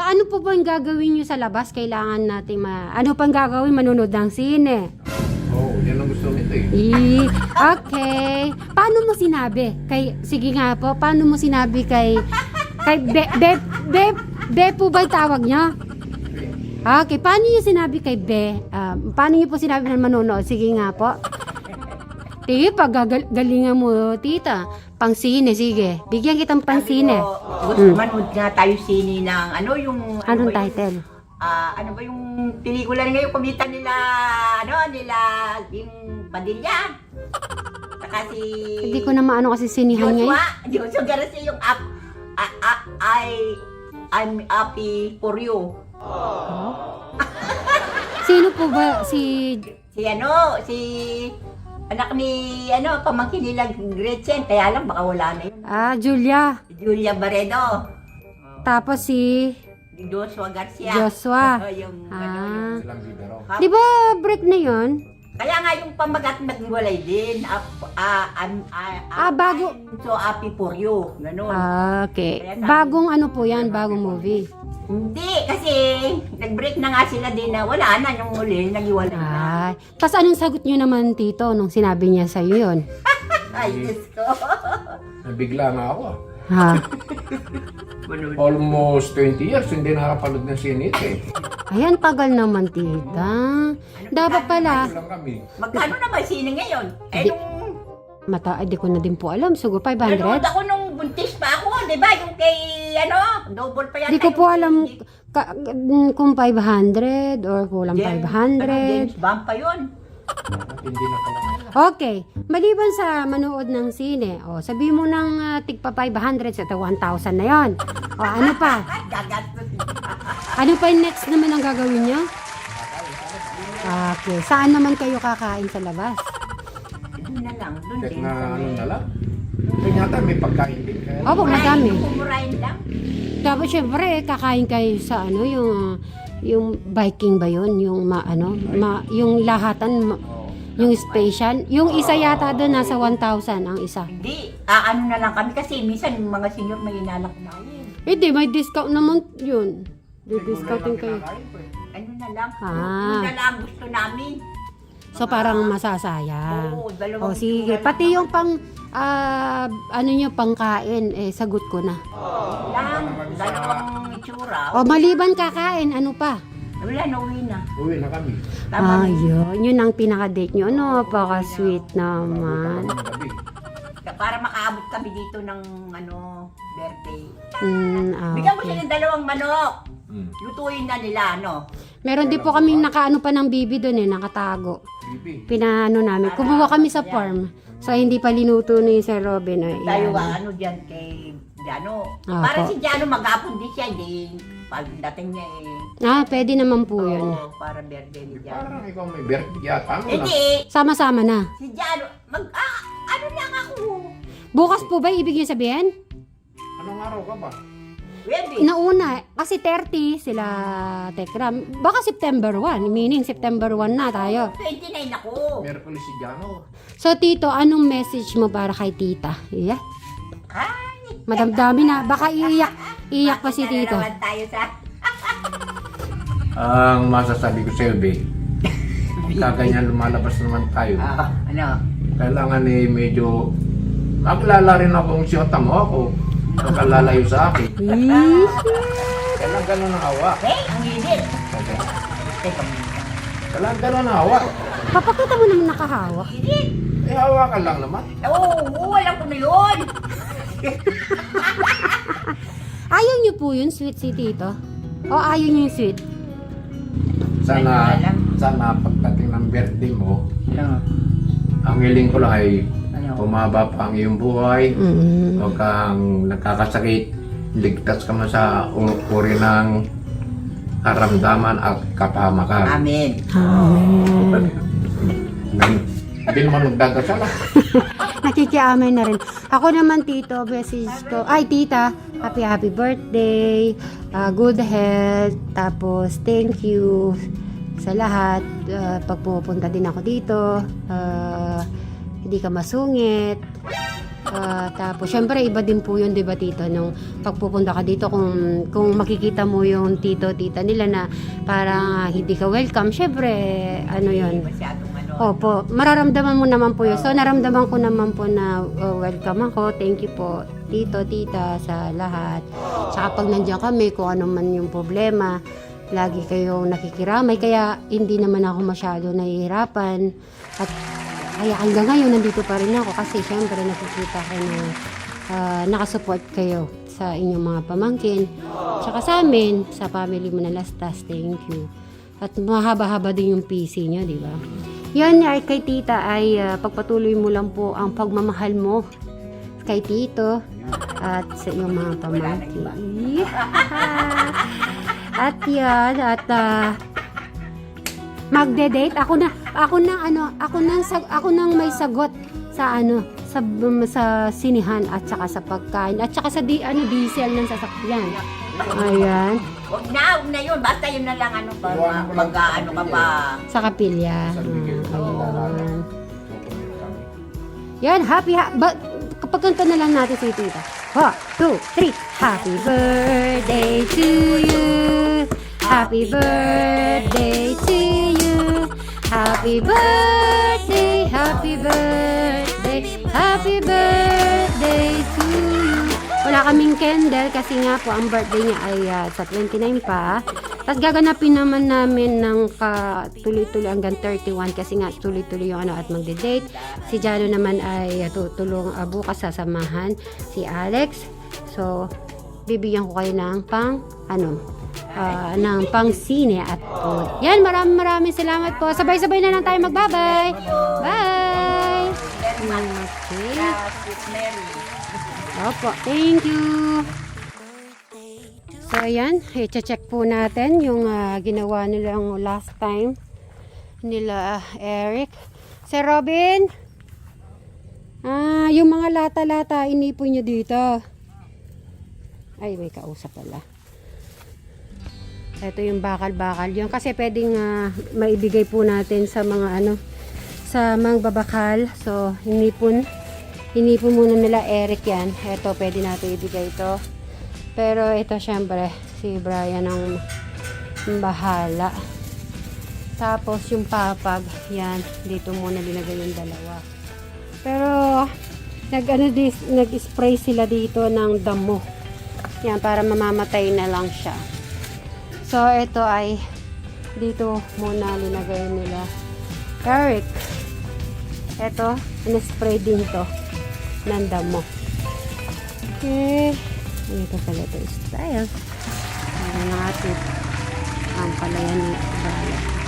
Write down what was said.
So, ano po ba ang gagawin nyo sa labas? Kailangan natin ano pang gagawin? Manonood ng sine. Oo, yan ang gusto nito eh. Okay. Paano mo sinabi? Sige nga po, paano mo sinabi kay Be po ba yung tawag niya? Okay, paano niyo sinabi kay Be? Paano niyo po sinabi na manonood? Sige nga po. Paggalingan mo, tita. Pang sine, sige. Bigyan kitang pang sine. Manood nga tayo sine ng yung... Anong title? Ano ba yung pelikula na ngayon, kumita nila, yung Padilla. Saka si... Hindi ko na maano kasi sinihan ngayon. Joshua Garcia yung I'm happy for you. Sino po ba? Si anak ni, pamangkin nila Gretchen, kaya lang baka wala na yun. Julia. Julia Barredo. Tapos si Joshua Garcia. Joshua. Yung, Silang libero. Di ba break na yon? Kaya nga yung pamagat nagwalay din. Bago. I'm so happy for you. Ganun. Okay. Bagong ano po yan? Bagong movie. Hindi, kasi nag-break na nga sila din na wala na yung uli, nag-iwalay na. Tapos anong sagot nyo naman, Tito, nung sinabi niya sa'yo yun? Ay, Diyos ko. Nabigla nga ako. Ha? Almost 20 years hindi nakapanood ng sine ito eh. Ayan, tagal naman, Tita. Dapat pala. Ito lang kami. Magkano na ba sine ngayon? Di ko na din po alam. Siguro Nanood 500? ako nung buntis pa ako, di ba? Yung kay, double pa yan. Di ko po alam kung 500 or kulang James 500. Bond pa yun. Hindi na pala. Okay. Maliban sa manood ng sine, sabi mo ng tigpa 500 sa 1,000 na yon. Ano pa? Gagastos. Ano pa yung next naman ang gagawin niyo? Okay. Saan naman kayo kakain sa labas? Doon na lang, doon Check din. na ano na lang. Ito yata may pagkain din. Kaya Opo, madami. Kumurain lang. Tapos syempre, kakain kayo sa yung Viking ba yun? Yung yung lahatan, yung special. Yung isa yata doon nasa 1,000 ang isa. Hindi, ano na lang kami kasi minsan yung mga senior may inalak na yun. Hindi, may discount naman yun. Discountin kayo. Ano na lang, Ah. yun na lang gusto namin. So parang masasayang. Oo, dalawang Sige, itsura pati lang. yung pangkain, sagot ko na. Dalawang itsura. Maliban kakain, ano pa? Wala na, uwi na. uwi na kami. Tama na. Yun ang pinaka-date nyo. Napaka-sweet naman. Ng gabi. Para makaabot kami dito ng birthday. Bigyan mo Okay. siya ng dalawang manok. Hmm. Lutuin na nila, Meron din po kaming nakaano pa ng bibi doon nakatago. Bibi. Pinaano namin. Kumuha kami sa farm. So hindi pa linuto ni Sir Robin. Tayo dyan kay Jano. Opo. Para si Jano mag-apon din siya, pagdating niya Pwede naman po yun. para birthday ni Jano. Parang ikaw may birthday yata. Ano na? Hindi, Sama-sama na. si Jano, ano lang ako. Bukas po ba ibig niyo sabihin? Anong araw ka ba? Pwede. Nauna, kasi 30 sila Tekram. Baka September 1, meaning September 1 na tayo. 29 ako. Merkulis si Jano. So Tito, anong message mo para kay Tita? Yeah. Ay, Madamdami na. Baka iyak pa si Tito. naman tayo sa... Ang masasabi ko sa'yo, Be, kaganyan lumalabas naman tayo. Kailangan medyo maglala rin akong siyota mo ako. Pagkalalayo sa akin. Kailangan gano'n ang awa. Ang init. Okay. Teka muna. Kailangan gano'n ang awa. Kapakita mo naman nakahawak. Init. Hawa ka lang naman. Oo, alam ko na yun. Ayaw niyo po yun, sweet si Tito? O ayaw niyo yung sweet? Sana pagdating ng birthday mo, Ano? ang hiling ko lang ay Ano? humaba pa ang iyong buhay. Mm. Huwag kang nagkakasakit. Ligtas ka man sa uri ng karamdaman at kapahamakan. Amen. Hindi naman nagdadasal ah. Nakikiamay na rin. Ako naman, Tito, message ko. Ay, Tita, happy birthday. Good health. Tapos, thank you sa lahat. Pag pupunta din ako dito, hindi ka masungit. Tapos, syempre, iba din po yun, di ba, tito, nung pagpupunta ka dito, kung makikita mo yung tito, tita nila na parang hindi ka welcome, syempre, ano yun. Masyadong ano. Opo, mararamdaman mo naman po yun. So, naramdaman ko naman po na welcome ako. Thank you po, tito, tita, sa lahat. Tsaka pag nandiyan kami, kung ano man yung problema, lagi kayong nakikiramay. Kaya, hindi naman ako masyado nahihirapan. At kaya hanggang ngayon, nandito pa rin ako. Kasi, syempre, nakikita ko na nakasupport kayo sa inyong mga pamangkin. Tsaka sa amin, sa family mo na Lastas. Thank you. At mahaba-haba din yung PC nyo, di ba? Yan ay kay tita ay pagpatuloy mo lang po ang pagmamahal mo kay tito at sa iyong mga pamangkin. At yan, at magde-date ako nang may sagot sa sa sinihan at saka sa pagkain at saka sa diesel ng sasakyan. Ayan. Huwag na yun. Basta yun na lang ano pa. Pag-ano ka pa. Sa kapilya. Sa bigil na Ayan. Yan, kapag kanta na lang natin si tita. 1, 2, 3. Happy birthday to you. Happy birthday to you. Happy birthday, happy birthday, happy birthday to you. Wala kaming candle kasi nga po ang birthday niya ay sa 29 pa. Tapos gaganapin naman namin ng tuloy-tuloy hanggang 31 kasi nga tuloy-tuloy yung at magde-date. Si Jano naman ay tutulong bukas sasamahan si Alex. So, bibigyan ko kayo ng ng pang sine at food. Yan, maraming salamat po. Sabay-sabay na lang tayo magbabay. Bye! Okay. Opo, thank you. So, ayan, i-check po natin yung ginawa nilang last time nila Eric. Sir Robin, yung mga lata-lata, inipon nyo dito. Ay, may kausap pala. Ito yung bakal-bakal yun. Kasi pwedeng maibigay po natin sa mga sa mga babakal. So, inipon muna nila Eric yan. Ito, pwede natin ibigay ito. Pero ito, syempre, si Brian ang bahala. Tapos, yung papag, yan, dito muna linagay yung dalawa. Pero, nag-spray sila dito ng damo. Yan, para mamamatay na lang siya. So, ito ay dito muna linagay nila Eric. Ito, in-spray din to ng damo. Okay. Ito pala ito style. Ayan natin ang palayan ni Brian.